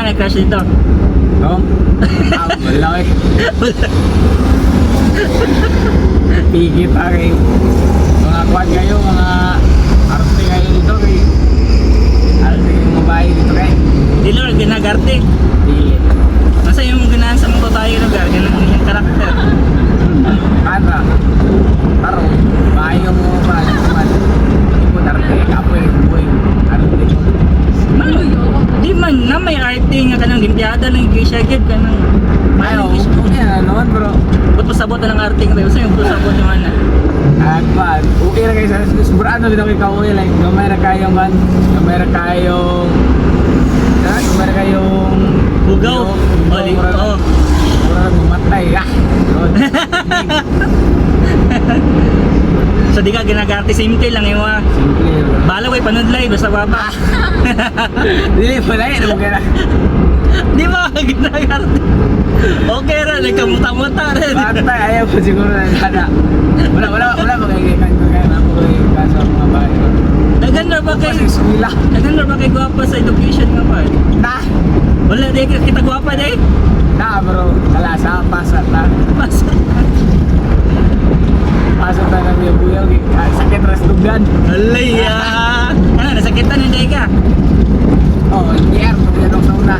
may crush dito. No? Wala eh. Pigit aking mga kwan kayo, mga arte kayo dito kay arte yung babae dito kay Di Lord, ginagarte. dili. Masa yung ganahan sa mga babae lugar, ganun yung karakter. Kana taro bayo mo pa naman ikot arte kapoy boy arte mo. Di man na may arte nga kanang limpiada ng iglesia gid kanang Ayo, okay na naman bro. Ba't pasabot na ng arte nga tayo? Sa'yo yung pasabot yung ana? Agban, okay na kayo sa sobrano din ako ikaw like gamay na kayong man, gamay na kayong gamay na kayong Bugaw? Bali, oo. Mura na bumatay Lord. So di ka ginagarte, simple lang yung mga Simple bala way panudlay, basta baba. Dili pala yun, okay na. Di ba ginagarte? Okay ra, nagkamuta-muta rin. Bantay, ayaw po siguro na sana. Wala magkaigikan ko kaya na po yung kaso ang mga bahay. Dagan na ba kay Kasi eskwela. Dagan na ba kay gwapa sa education nga ba? Na! Wala di kita gwapa day. Na bro, kalasa, pasat na. Pasat na ng buyaw, sakit ras dugan. Alay ah. Ano nasakitan hindi ka? Oh, yeah, yan ang sa una.